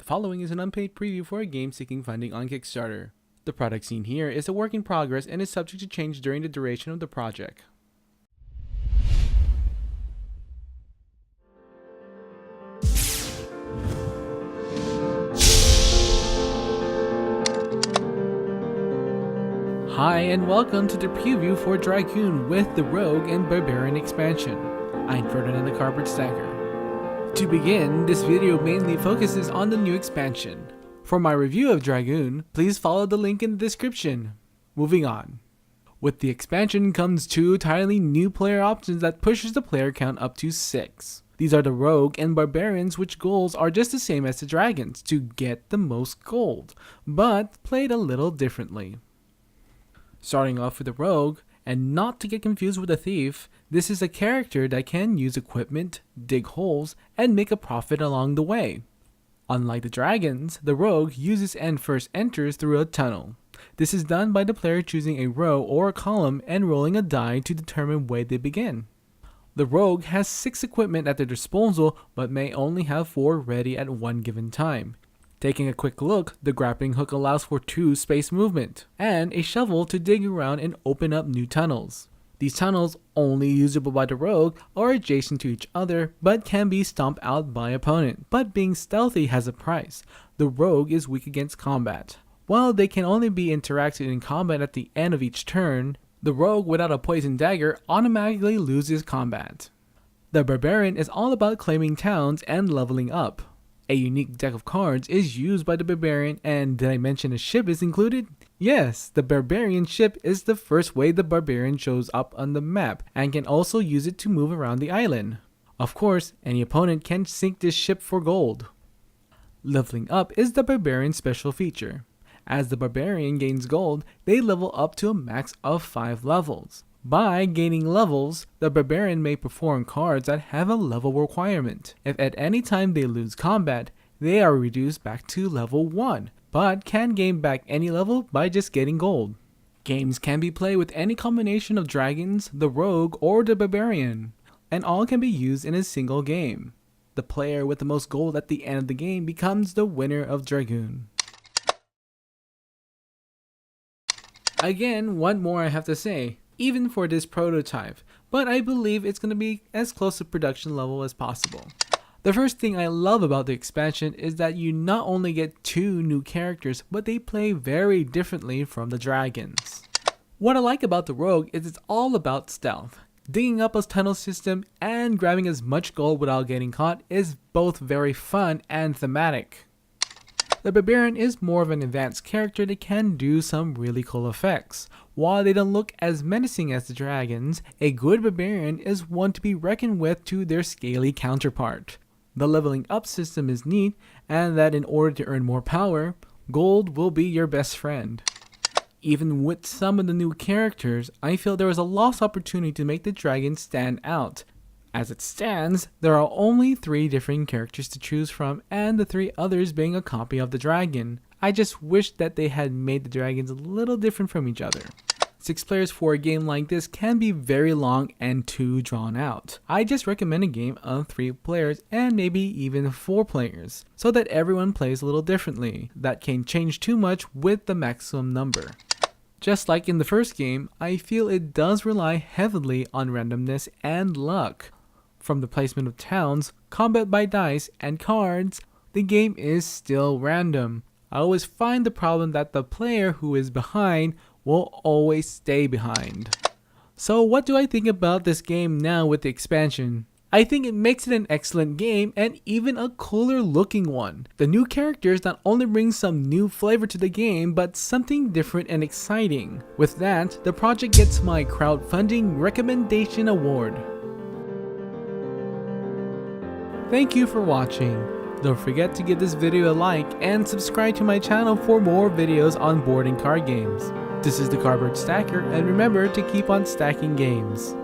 following is an unpaid preview for a game seeking funding on Kickstarter. The product seen here is a work in progress and is subject to change during the duration of the project. Hi and welcome to the preview for Dragoon with the Rogue and Barbarian expansion. I'm Ferdinand the Cardboard Stacker. To begin, this video mainly focuses on the new expansion. For my review of Dragoon, please follow the link in the description. Moving on. With the expansion comes two entirely new player options that pushes the player count up to 6. These are the Rogue and Barbarians, which goals are just the same as the Dragons, to get the most gold, but played a little differently. Starting off with the Rogue, and not to get confused with a thief, this is a character that can use equipment, dig holes, and make a profit along the way. Unlike the Dragons, the Rogue uses and first enters through a tunnel. This is done by the player choosing a row or a column and rolling a die to determine where they begin. The Rogue has 6 equipment at their disposal but may only have 4 ready at one given time. Taking a quick look, the grappling hook allows for 2 space movement, and a shovel to dig around and open up new tunnels. These tunnels, only usable by the Rogue, are adjacent to each other, but can be stomped out by opponent. But being stealthy has a price. The Rogue is weak against combat. While they can only be interacted in combat at the end of each turn, the Rogue without a poison dagger automatically loses combat. The Barbarian is all about claiming towns and leveling up. A unique deck of cards is used by the Barbarian, and did I mention a ship is included? Yes, the Barbarian ship is the first way the Barbarian shows up on the map, and can also use it to move around the island. Of course, any opponent can sink this ship for gold. Leveling up is the Barbarian's special feature. As the Barbarian gains gold, they level up to a max of 5 levels. By gaining levels, the Barbarian may perform cards that have a level requirement. If at any time they lose combat, they are reduced back to level 1, but can gain back any level by just getting gold. Games can be played with any combination of Dragons, the Rogue, or the Barbarian, and all can be used in a single game. The player with the most gold at the end of the game becomes the winner of Dragoon. Again, one more I have to say. Even for this prototype, but I believe it's going to be as close to production level as possible. The first thing I love about the expansion is that you not only get 2 new characters, but they play very differently from the Dragons. What I like about the Rogue is it's all about stealth. Digging up a tunnel system and grabbing as much gold without getting caught is both very fun and thematic. The Barbarian is more of an advanced character that can do some really cool effects. While they don't look as menacing as the Dragons, a good Barbarian is one to be reckoned with to their scaly counterpart. The leveling up system is neat, and that in order to earn more power, gold will be your best friend. Even with some of the new characters, I feel there was a lost opportunity to make the Dragons stand out. As it stands, there are only 3 different characters to choose from, and the 3 others being a copy of the Dragon. I just wish that they had made the Dragons a little different from each other. 6 players for a game like this can be very long and too drawn out. I just recommend a game of 3 players and maybe even 4 players, so that everyone plays a little differently. That can change too much with the maximum number. Just like in the first game, I feel it does rely heavily on randomness and luck. From the placement of towns, combat by dice, and cards, the game is still random. I always find the problem that the player who is behind will always stay behind. So what do I think about this game now with the expansion? I think it makes it an excellent game and even a cooler looking one. The new characters not only bring some new flavor to the game, but something different and exciting. With that, the project gets my crowdfunding recommendation award. Thank you for watching. Don't forget to give this video a like and subscribe to my channel for more videos on board and card games. This is the Cardboard Stacker, and remember to keep on stacking games.